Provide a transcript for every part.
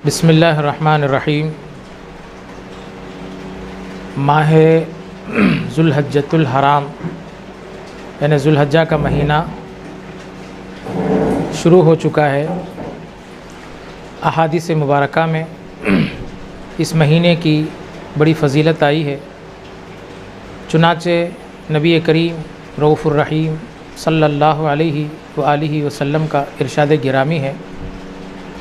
بسم اللہ الرحمن الرحیم۔ ماہ ذوالحجۃ الحرام یعنی ذوالحجہ کا مہینہ شروع ہو چکا ہے۔ احادیث مبارکہ میں اس مہینے کی بڑی فضیلت آئی ہے، چنانچہ نبی کریم رؤوف الرحیم صلی اللہ علیہ وآلہ وسلم کا ارشاد گرامی ہے۔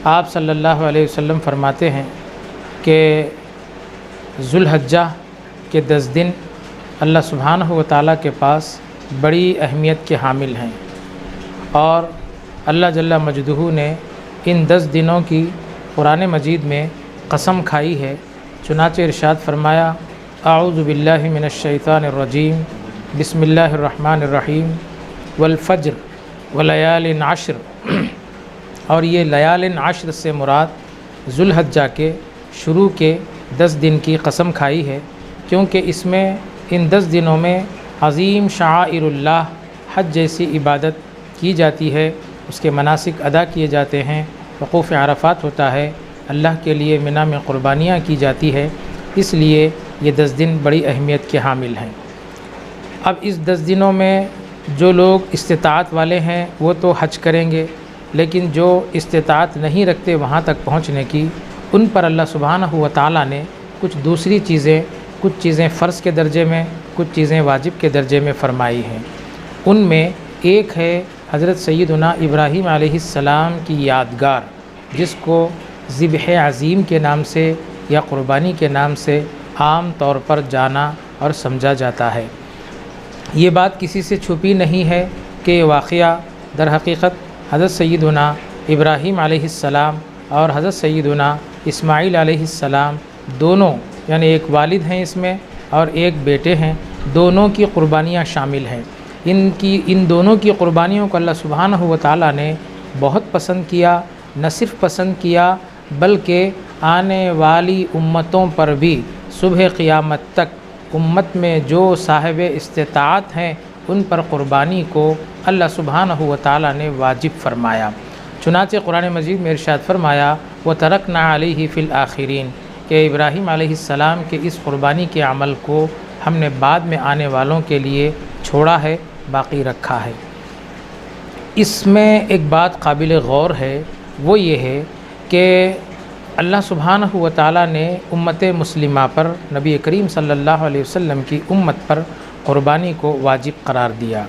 آپ صلی اللہ علیہ وسلم فرماتے ہیں کہ ذوالحجہ کے 10 دن اللہ سبحانہ و تعالیٰ کے پاس بڑی اہمیت کے حامل ہیں، اور اللہ جل مجدہ نے ان 10 دنوں کی قرآن مجید میں قسم کھائی ہے۔ چنانچہ ارشاد فرمایا، اعوذ باللہ من الشیطان الرجیم، بسم اللہ الرحمن الرحیم، والفجر ولیال عشر۔ اور یہ لیال عشر سے مراد ذوالحجہ کے شروع کے 10 دن کی قسم کھائی ہے، کیونکہ اس میں ان 10 دنوں میں عظیم شعائر اللہ حج جیسی عبادت کی جاتی ہے، اس کے مناسک ادا کیے جاتے ہیں، وقوف عرفات ہوتا ہے، اللہ کے لیے منی میں قربانیاں کی جاتی ہے، اس لیے یہ 10 دن بڑی اہمیت کے حامل ہیں۔ اب اس 10 دنوں میں جو لوگ استطاعت والے ہیں وہ تو حج کریں گے، لیکن جو استطاعت نہیں رکھتے وہاں تک پہنچنے کی، ان پر اللہ سبحانہ و تعالیٰ نے کچھ دوسری چیزیں، کچھ چیزیں فرض کے درجے میں، کچھ چیزیں واجب کے درجے میں فرمائی ہیں۔ ان میں ایک ہے حضرت سیدنا ابراہیم علیہ السلام کی یادگار، جس کو ذبح عظیم کے نام سے یا قربانی کے نام سے عام طور پر جانا اور سمجھا جاتا ہے۔ یہ بات کسی سے چھپی نہیں ہے کہ یہ واقعہ در حقیقت حضرت سیدنا ابراہیم علیہ السلام اور حضرت سیدنا اسماعیل علیہ السلام دونوں، یعنی ایک والد ہیں اس میں اور ایک بیٹے ہیں، دونوں کی قربانیاں شامل ہیں۔ ان دونوں کی قربانیوں کو اللہ سبحانہ و تعالیٰ نے بہت پسند کیا، نہ صرف پسند کیا بلکہ آنے والی امتوں پر بھی صبح قیامت تک امت میں جو صاحب استطاعت ہیں ان پر قربانی کو اللہ سبحانہ و تعالیٰ نے واجب فرمایا۔ چنانچہ قرآن مجید میں ارشاد فرمایا، وَتَرَكْنَا عَلَيْهِ فِي الْآخِرِينَ، کہ ابراہیم علیہ السلام کے اس قربانی کے عمل کو ہم نے بعد میں آنے والوں کے لیے چھوڑا ہے، باقی رکھا ہے۔ اس میں ایک بات قابل غور ہے، وہ یہ ہے کہ اللہ سبحانہ و تعالیٰ نے امت مسلمہ پر، نبی کریم صلی اللہ علیہ وسلم کی امت پر قربانی کو واجب قرار دیا۔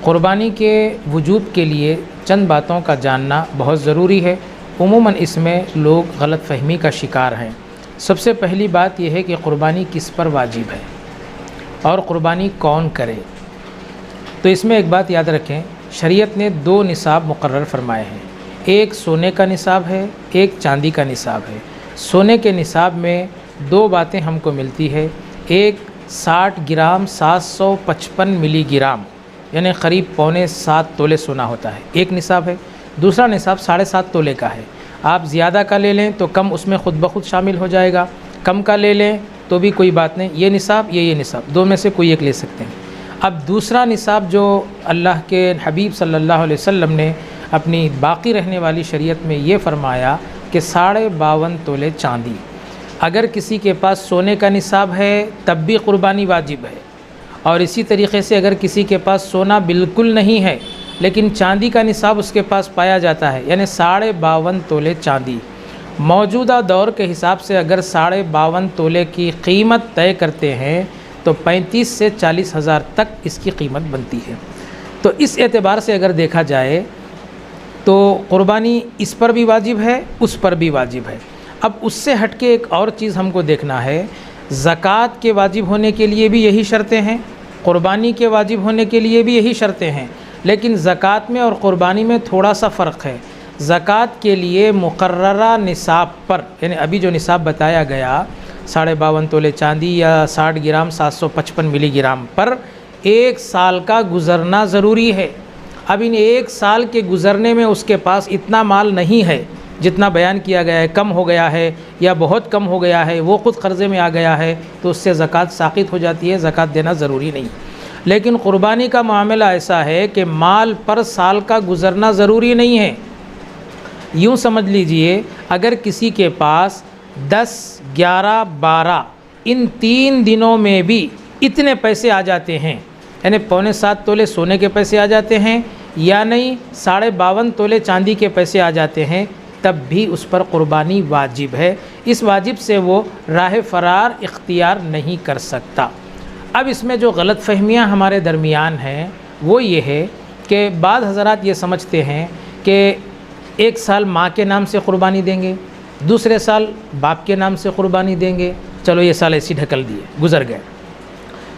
قربانی کے وجوب کے لیے چند باتوں کا جاننا بہت ضروری ہے، عموماً اس میں لوگ غلط فہمی کا شکار ہیں۔ سب سے پہلی بات یہ ہے کہ قربانی کس پر واجب ہے اور قربانی کون کرے۔ تو اس میں ایک بات یاد رکھیں، شریعت نے 2 نصاب مقرر فرمائے ہیں، ایک سونے کا نصاب ہے، ایک چاندی کا نصاب ہے۔ سونے کے نصاب میں 2 باتیں ہم کو ملتی ہے، ایک 60 گرام 755 ملی گرام یعنی قریب 6.25 تولے سونا ہوتا ہے، ایک نصاب ہے۔ دوسرا نصاب 7.5 تولے کا ہے۔ آپ زیادہ کا لے لیں تو کم اس میں خود بخود شامل ہو جائے گا، کم کا لے لیں تو بھی کوئی بات نہیں، یہ نصاب یہ نصاب، 2 میں سے کوئی ایک لے سکتے ہیں۔ اب دوسرا نصاب جو اللہ کے حبیب صلی اللہ علیہ وسلم نے اپنی باقی رہنے والی شریعت میں یہ فرمایا کہ 52.5 تولے چاندی۔ اگر کسی کے پاس سونے کا نصاب ہے تب بھی قربانی واجب ہے، اور اسی طریقے سے اگر کسی کے پاس سونا بالکل نہیں ہے لیکن چاندی کا نصاب اس کے پاس پایا جاتا ہے، یعنی 52.5 تولے چاندی، موجودہ دور کے حساب سے اگر 52.5 تولے کی قیمت طے کرتے ہیں تو 35 سے 40 ہزار تک اس کی قیمت بنتی ہے۔ تو اس اعتبار سے اگر دیکھا جائے تو قربانی اس پر بھی واجب ہے، اس پر بھی واجب ہے۔ اب اس سے ہٹ کے ایک اور چیز ہم کو دیکھنا ہے، زکوٰۃ کے واجب ہونے کے لیے بھی یہی شرطیں ہیں، قربانی کے واجب ہونے کے لیے بھی یہی شرطیں ہیں، لیکن زکوٰۃ میں اور قربانی میں تھوڑا سا فرق ہے۔ زکوٰۃ کے لیے مقررہ نصاب پر، یعنی ابھی جو نصاب بتایا گیا 52.5 تولے چاندی یا 60 گرام 755 ملی گرام پر 1 سال کا گزرنا ضروری ہے۔ اب ان 1 سال کے گزرنے میں اس کے پاس اتنا مال نہیں ہے جتنا بیان کیا گیا ہے، کم ہو گیا ہے یا بہت کم ہو گیا ہے، وہ خود قرضے میں آ گیا ہے تو اس سے زکوٰۃ ساقط ہو جاتی ہے، زکوٰۃ دینا ضروری نہیں۔ لیکن قربانی کا معاملہ ایسا ہے کہ مال پر سال کا گزرنا ضروری نہیں ہے، یوں سمجھ لیجئے اگر کسی کے پاس 10, 11, 12 ان 3 دنوں میں بھی اتنے پیسے آ جاتے ہیں، یعنی 6.25 تولے سونے کے پیسے آ جاتے ہیں یا نہیں 52.5 تولے چاندی کے پیسے آ جاتے ہیں، تب بھی اس پر قربانی واجب ہے۔ اس واجب سے وہ راہ فرار اختیار نہیں کر سکتا۔ اب اس میں جو غلط فہمیاں ہمارے درمیان ہیں وہ یہ ہے کہ بعض حضرات یہ سمجھتے ہیں کہ ایک سال ماں کے نام سے قربانی دیں گے، دوسرے سال باپ کے نام سے قربانی دیں گے، چلو یہ سال ایسی ڈھکل دیے گزر گئے،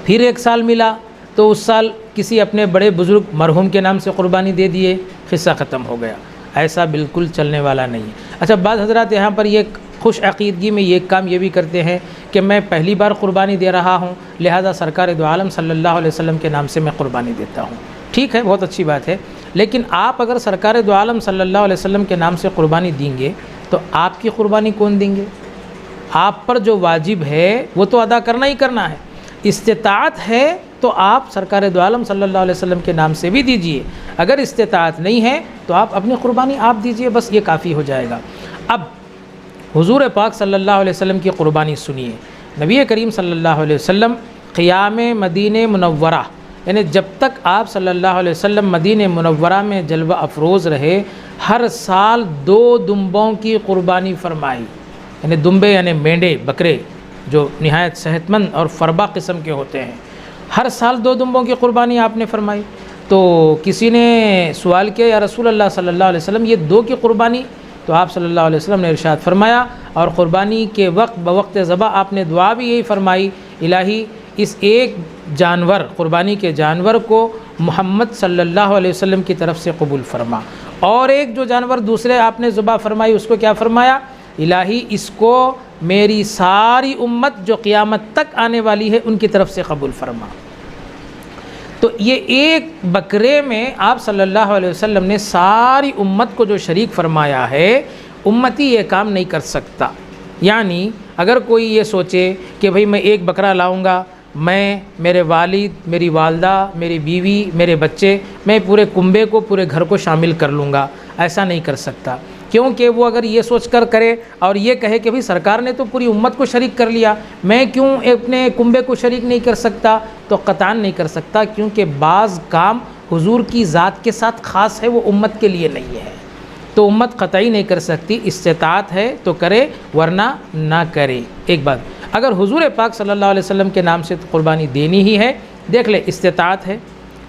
پھر ایک سال ملا تو اس سال کسی اپنے بڑے بزرگ مرحوم کے نام سے قربانی دے دیے، قصہ ختم ہو گیا۔ ایسا بالکل چلنے والا نہیں ہے۔ اچھا، بعض حضرات یہاں پر یہ خوش عقیدگی میں یہ کام یہ بھی کرتے ہیں کہ میں پہلی بار قربانی دے رہا ہوں لہذا سرکار دو عالم صلی اللہ علیہ وسلم کے نام سے میں قربانی دیتا ہوں۔ ٹھیک ہے، بہت اچھی بات ہے، لیکن آپ اگر سرکار دو عالم صلی اللہ علیہ وسلم کے نام سے قربانی دیں گے تو آپ کی قربانی کون دیں گے؟ آپ پر جو واجب ہے وہ تو ادا کرنا ہی کرنا ہے۔ استطاعت ہے تو آپ سرکار دو عالم صلی اللہ علیہ وسلم کے نام سے بھی دیجئے، اگر استطاعت نہیں ہے تو آپ اپنی قربانی آپ دیجئے، بس یہ کافی ہو جائے گا۔ اب حضور پاک صلی اللہ علیہ وسلم کی قربانی سنیے۔ نبی کریم صلی اللہ علیہ وسلم قیام مدینہ منورہ، یعنی جب تک آپ صلی اللہ علیہ وسلم مدینہ منورہ میں جلوہ افروز رہے، ہر سال 2 دمبوں کی قربانی فرمائی، یعنی دمبے یعنی مینڈے بکرے جو نہایت صحت مند اور فربا قسم کے ہوتے ہیں، ہر سال 2 دمبوں کی قربانی آپ نے فرمائی۔ تو کسی نے سوال کیا یا رسول اللہ صلی اللہ علیہ وسلم یہ 2 کی قربانی؟ تو آپ صلی اللہ علیہ وسلم نے ارشاد فرمایا، اور قربانی کے وقت بوقت ذبح آپ نے دعا بھی یہی فرمائی، الہی اس ایک جانور قربانی کے جانور کو محمد صلی اللہ علیہ وسلم کی طرف سے قبول فرما، اور ایک جو جانور دوسرے آپ نے ذبح فرمائی اس کو کیا فرمایا؟ الہی اس کو میری ساری امت جو قیامت تک آنے والی ہے ان کی طرف سے قبول فرما۔ تو یہ ایک بکرے میں آپ صلی اللہ علیہ وسلم نے ساری امت کو جو شریک فرمایا ہے، امتی یہ کام نہیں کر سکتا۔ یعنی اگر کوئی یہ سوچے کہ بھئی میں ایک بکرا لاؤں گا، میں، میرے والد، میری والدہ، میری بیوی، میرے بچے، میں پورے کنبے کو، پورے گھر کو شامل کر لوں گا، ایسا نہیں کر سکتا، کیونکہ وہ اگر یہ سوچ کر کرے اور یہ کہے کہ بھئی سرکار نے تو پوری امت کو شریک کر لیا، میں کیوں اپنے کنبے کو شریک نہیں کر سکتا؟ تو قطعاً نہیں کر سکتا، کیونکہ بعض کام حضور کی ذات کے ساتھ خاص ہے، وہ امت کے لیے نہیں ہے، تو امت قطعی نہیں کر سکتی۔ استطاعت ہے تو کرے ورنہ نہ کرے۔ ایک بات، اگر حضور پاک صلی اللہ علیہ وسلم کے نام سے قربانی دینی ہی ہے، دیکھ لے استطاعت ہے،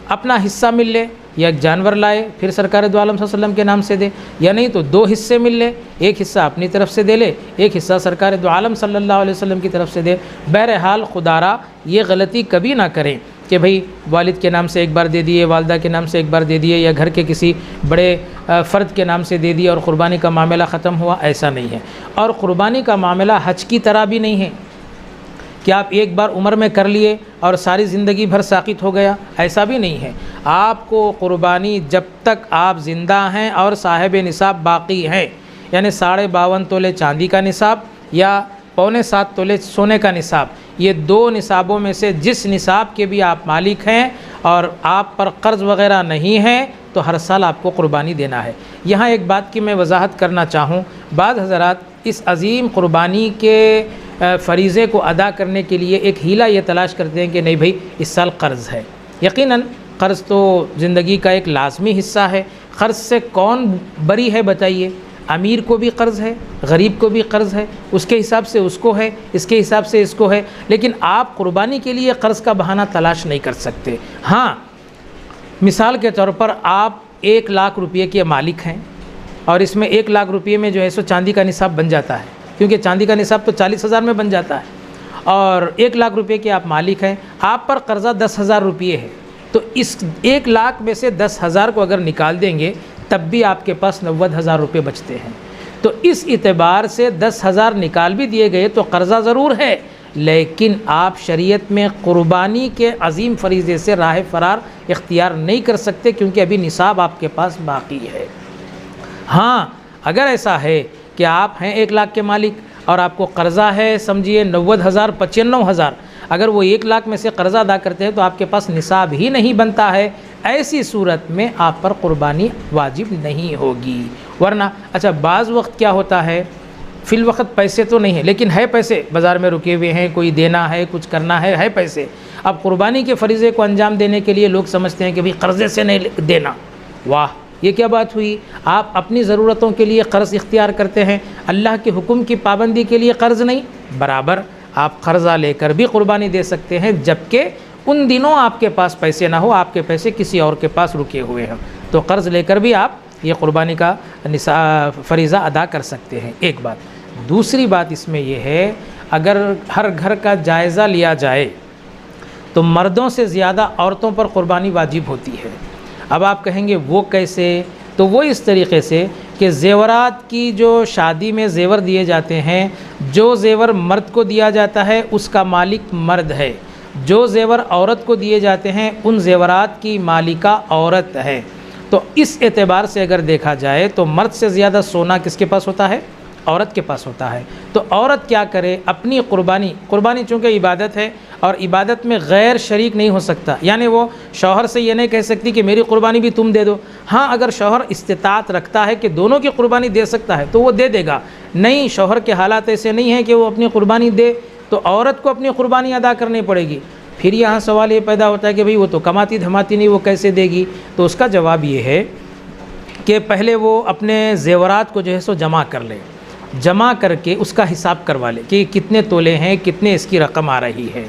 اپنا حصہ مل لے، یا ایک جانور لائے پھر سرکار دو عالم صلی اللہ علیہ وسلم کے نام سے دے، یا نہیں تو 2 حصے مل لے، ایک حصہ اپنی طرف سے دے لے، ایک حصہ سرکار دو عالم صلی اللہ علیہ وسلم کی طرف سے دے۔ بہرحال خدا را یہ غلطی کبھی نہ کریں کہ بھئی والد کے نام سے ایک بار دے دیے، والدہ کے نام سے ایک بار دے دیے، یا گھر کے کسی بڑے فرد کے نام سے دے دیا اور قربانی کا معاملہ ختم ہوا، ایسا نہیں ہے۔ اور قربانی کا معاملہ حج کی طرح بھی نہیں ہے کہ آپ ایک بار عمر میں کر لیے اور ساری زندگی بھر ساقط ہو گیا، ایسا بھی نہیں ہے۔ آپ کو قربانی جب تک آپ زندہ ہیں اور صاحب نصاب باقی ہیں، یعنی 52.5 تولے چاندی کا نصاب یا 6.25 تولے سونے کا نصاب، یہ 2 نصابوں میں سے جس نصاب کے بھی آپ مالک ہیں اور آپ پر قرض وغیرہ نہیں ہے تو ہر سال آپ کو قربانی دینا ہے۔ یہاں ایک بات کی میں وضاحت کرنا چاہوں، بعض حضرات اس عظیم قربانی کے فریضے کو ادا کرنے کے لیے ایک ہیلہ یہ تلاش کرتے ہیں کہ نہیں بھائی اس سال قرض ہے۔ یقیناً قرض تو زندگی کا ایک لازمی حصہ ہے، قرض سے کون بری ہے بتائیے؟ امیر کو بھی قرض ہے، غریب کو بھی قرض ہے، اس کے حساب سے اس کو ہے، اس کے حساب سے اس کو ہے، لیکن آپ قربانی کے لیے قرض کا بہانہ تلاش نہیں کر سکتے۔ ہاں، مثال کے طور پر آپ 1 لاکھ روپے کے مالک ہیں اور اس میں 1 لاکھ روپے میں جو ہے سو چاندی کا نصاب بن جاتا ہے، کیونکہ چاندی کا نصاب تو 40,000 میں بن جاتا ہے، اور 1 لاکھ روپے کے آپ مالک ہیں، آپ پر قرضہ 10,000 روپے ہے، تو اس 1 لاکھ میں سے 10,000 کو اگر نکال دیں گے تب بھی آپ کے پاس 90,000 روپے بچتے ہیں۔ تو اس اعتبار سے 10,000 نکال بھی دیے گئے تو قرضہ ضرور ہے، لیکن آپ شریعت میں قربانی کے عظیم فریضے سے راہ فرار اختیار نہیں کر سکتے، کیونکہ ابھی نصاب آپ کے پاس باقی ہے۔ ہاں، اگر ایسا ہے کہ آپ ہیں 1 لاکھ کے مالک اور آپ کو قرضہ ہے سمجھیے 90,000 95,000، اگر وہ 1 لاکھ میں سے قرضہ ادا کرتے ہیں تو آپ کے پاس نصاب ہی نہیں بنتا ہے، ایسی صورت میں آپ پر قربانی واجب نہیں ہوگی۔ ورنہ اچھا بعض وقت کیا ہوتا ہے، فی الوقت پیسے تو نہیں ہیں لیکن ہے پیسے، بازار میں رکے ہوئے ہیں، کوئی دینا ہے، کچھ کرنا ہے پیسے. اب قربانی کے فریضے کو انجام دینے کے لیے لوگ سمجھتے ہیں کہ بھئی قرضے سے نہیں دینا. واہ، یہ کیا بات ہوئی؟ آپ اپنی ضرورتوں کے لیے قرض اختیار کرتے ہیں، اللہ کے حکم کی پابندی کے لیے قرض نہیں. برابر آپ قرضہ لے کر بھی قربانی دے سکتے ہیں، جبکہ ان دنوں آپ کے پاس پیسے نہ ہو، آپ کے پیسے کسی اور کے پاس رکے ہوئے ہیں، تو قرض لے کر بھی آپ یہ قربانی کا فریضہ ادا کر سکتے ہیں. ایک بات. دوسری بات اس میں یہ ہے، اگر ہر گھر کا جائزہ لیا جائے تو مردوں سے زیادہ عورتوں پر قربانی واجب ہوتی ہے. اب آپ کہیں گے وہ کیسے؟ تو وہ اس طریقے سے کہ زیورات کی جو شادی میں زیور دیے جاتے ہیں، جو زیور مرد کو دیا جاتا ہے اس کا مالک مرد ہے، جو زیور عورت کو دیے جاتے ہیں ان زیورات کی مالکہ عورت ہے. تو اس اعتبار سے اگر دیکھا جائے تو مرد سے زیادہ سونا کس کے پاس ہوتا ہے؟ عورت کے پاس ہوتا ہے. تو عورت کیا کرے؟ اپنی قربانی چونکہ عبادت ہے اور عبادت میں غیر شریک نہیں ہو سکتا، یعنی وہ شوہر سے یہ نہیں کہہ سکتی کہ میری قربانی بھی تم دے دو. ہاں اگر شوہر استطاعت رکھتا ہے کہ دونوں کی قربانی دے سکتا ہے تو وہ دے گا. نہیں، شوہر کے حالات ایسے نہیں ہیں کہ وہ اپنی قربانی دے، تو عورت کو اپنی قربانی ادا کرنی پڑے گی. پھر یہاں سوال یہ پیدا ہوتا ہے کہ بھئی وہ تو کماتی دھماتی نہیں، وہ کیسے دے گی؟ تو اس کا جواب یہ ہے کہ پہلے وہ اپنے زیورات کو جو ہے سو جمع کر لے، جمع کر کے اس کا حساب کروا لے کہ کتنے تولے ہیں، کتنے اس کی رقم آ رہی ہے.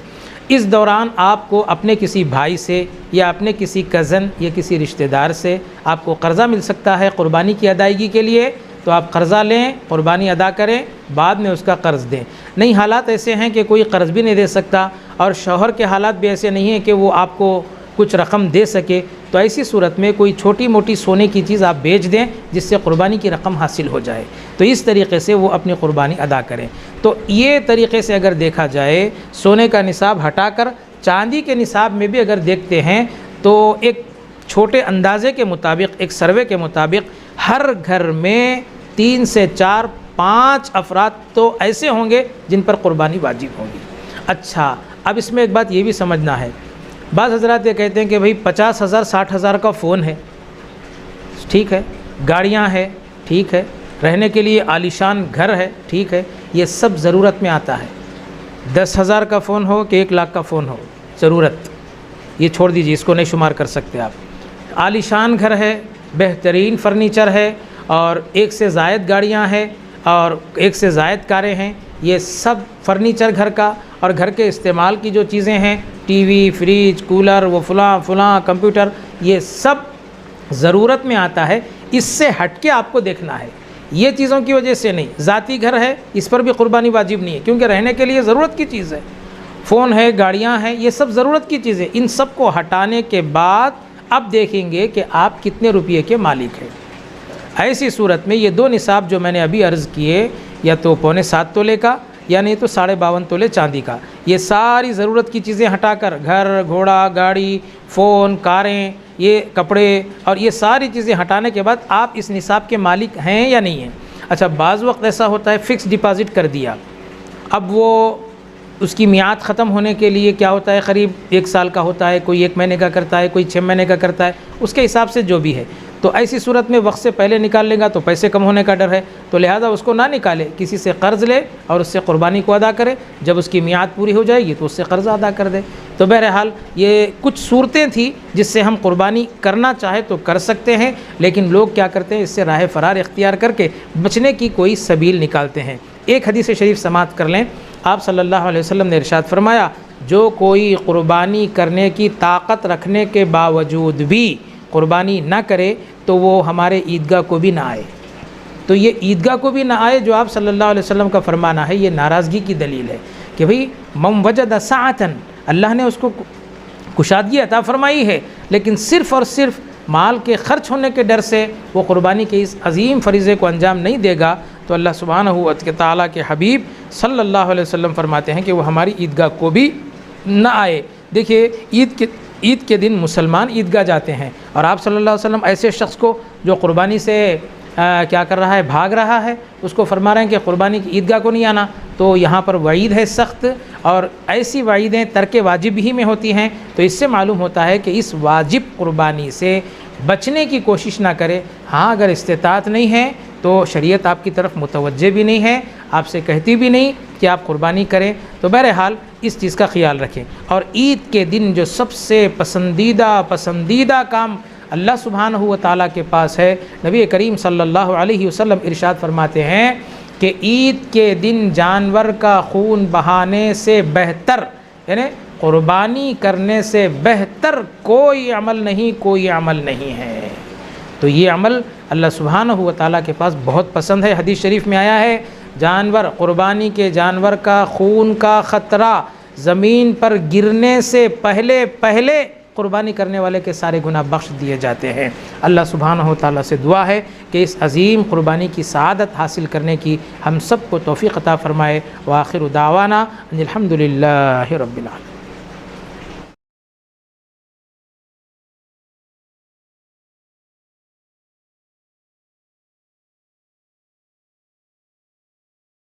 اس دوران آپ کو اپنے کسی بھائی سے یا اپنے کسی کزن یا کسی رشتہ دار سے آپ کو قرضہ مل سکتا ہے قربانی کی ادائیگی کے لیے، تو آپ قرضہ لیں، قربانی ادا کریں، بعد میں اس کا قرض دیں. نہیں، حالات ایسے ہیں کہ کوئی قرض بھی نہیں دے سکتا اور شوہر کے حالات بھی ایسے نہیں ہیں کہ وہ آپ کو کچھ رقم دے سکے، تو ایسی صورت میں کوئی چھوٹی موٹی سونے کی چیز آپ بیچ دیں جس سے قربانی کی رقم حاصل ہو جائے. تو اس طریقے سے وہ اپنی قربانی ادا کریں. تو یہ طریقے سے اگر دیکھا جائے، سونے کا نصاب ہٹا کر چاندی کے نصاب میں بھی اگر دیکھتے ہیں تو ایک چھوٹے اندازے کے مطابق، ایک سروے کے مطابق ہر گھر میں 3 سے 4 5 افراد تو ایسے ہوں گے جن پر قربانی واجب ہوگی. اچھا، اب اس میں ایک بات یہ بھی سمجھنا ہے، بعض حضرات یہ کہتے ہیں کہ بھئی 50,000 60,000 کا فون ہے، ٹھیک ہے، گاڑیاں ہیں، ٹھیک ہے، رہنے کے لیے عالیشان گھر ہے، ٹھیک ہے، یہ سب ضرورت میں آتا ہے. 10,000 کا فون ہو کہ 1,00,000 کا فون ہو، ضرورت یہ چھوڑ دیجیے، اس کو نہیں شمار کر سکتے آپ. عالیشان گھر ہے، بہترین فرنیچر ہے اور 1 سے زائد گاڑیاں ہیں اور 1 سے زائد کاریں ہیں، یہ سب فرنیچر گھر کا اور گھر کے استعمال کی جو چیزیں ہیں، ٹی وی، فریج، کولر، وہ فلاں کمپیوٹر، یہ سب ضرورت میں آتا ہے. اس سے ہٹ کے آپ کو دیکھنا ہے، یہ چیزوں کی وجہ سے نہیں. ذاتی گھر ہے، اس پر بھی قربانی واجب نہیں ہے کیونکہ رہنے کے لیے ضرورت کی چیز ہے. فون ہے، گاڑیاں ہیں، یہ سب ضرورت کی چیزیں. ان سب کو ہٹانے کے بعد اب دیکھیں گے کہ آپ کتنے روپئے کے مالک ہیں. ایسی صورت میں یہ 2 نصاب جو میں نے ابھی عرض کیے، یا تو 7.25 تولے کا یا نہیں تو 52.5 تولے چاندی کا، یہ ساری ضرورت کی چیزیں ہٹا کر گھر، گھوڑا، گاڑی، فون، کاریں، یہ کپڑے اور یہ ساری چیزیں ہٹانے کے بعد آپ اس نصاب کے مالک ہیں یا نہیں ہیں. اچھا، بعض وقت ایسا ہوتا ہے فکس ڈپازٹ کر دیا، اب وہ اس کی میعاد ختم ہونے کے لیے کیا ہوتا ہے، قریب 1 سال کا ہوتا ہے، کوئی 1 مہینے کا کرتا ہے، کوئی 6 مہینے کا کرتا ہے، اس کے حساب سے جو بھی ہے. تو ایسی صورت میں وقت سے پہلے نکال لے گا تو پیسے کم ہونے کا ڈر ہے، تو لہذا اس کو نہ نکالے، کسی سے قرض لے اور اس سے قربانی کو ادا کرے. جب اس کی میعاد پوری ہو جائے گی تو اس سے قرض ادا کر دے. تو بہرحال یہ کچھ صورتیں تھیں جس سے ہم قربانی کرنا چاہے تو کر سکتے ہیں، لیکن لوگ کیا کرتے ہیں، اس سے راہ فرار اختیار کر کے بچنے کی کوئی سبیل نکالتے ہیں. ایک حدیث شریف سماعت کر لیں. آپ صلی اللہ علیہ وسلم نے ارشاد فرمایا، جو کوئی قربانی کرنے کی طاقت رکھنے کے باوجود بھی قربانی نہ کرے تو وہ ہمارے عیدگاہ کو بھی نہ آئے. تو یہ عیدگاہ کو بھی نہ آئے جو آپ صلی اللہ علیہ وسلم کا فرمانا ہے، یہ ناراضگی کی دلیل ہے کہ بھئی من وجد سعۃ، اللہ نے اس کو کشادگی عطا فرمائی ہے، لیکن صرف اور صرف مال کے خرچ ہونے کے ڈر سے وہ قربانی کے اس عظیم فریضے کو انجام نہیں دے گا، تو اللہ سبحانہ و تعالیٰ کے حبیب صلی اللہ علیہ وسلم فرماتے ہیں کہ وہ ہماری عیدگاہ کو بھی نہ آئے. دیکھیے، عید کے دن مسلمان عیدگاہ جاتے ہیں اور آپ صلی اللہ علیہ وسلم ایسے شخص کو جو قربانی سے کیا کر رہا ہے، بھاگ رہا ہے، اس کو فرما رہے ہیں کہ قربانی کی عیدگاہ کو نہیں آنا. تو یہاں پر وعید ہے سخت، اور ایسی وعیدیں ترک واجب ہی میں ہوتی ہیں. تو اس سے معلوم ہوتا ہے کہ اس واجب قربانی سے بچنے کی کوشش نہ کرے۔ ہاں اگر استطاعت نہیں ہے تو شریعت آپ کی طرف متوجہ بھی نہیں ہے، آپ سے کہتی بھی نہیں کہ آپ قربانی کریں، تو بہرحال اس چیز کا خیال رکھیں۔ اور عید کے دن جو سب سے پسندیدہ کام اللہ سبحانہ و تعالیٰ کے پاس ہے، نبی کریم صلی اللہ علیہ وسلم ارشاد فرماتے ہیں کہ عید کے دن جانور کا خون بہانے سے بہتر، یعنی قربانی کرنے سے بہتر کوئی عمل نہیں ہے۔ تو یہ عمل اللہ سبحانہ و تعالیٰ کے پاس بہت پسند ہے۔ حدیث شریف میں آیا ہے قربانی کے جانور کا خون کا خطرہ زمین پر گرنے سے پہلے قربانی کرنے والے کے سارے گناہ بخش دیے جاتے ہیں۔ اللہ سبحانہ و تعالیٰ سے دعا ہے کہ اس عظیم قربانی کی سعادت حاصل کرنے کی ہم سب کو توفیق عطا فرمائے۔ وآخر دعوانا ان الحمد للہ رب العالمین۔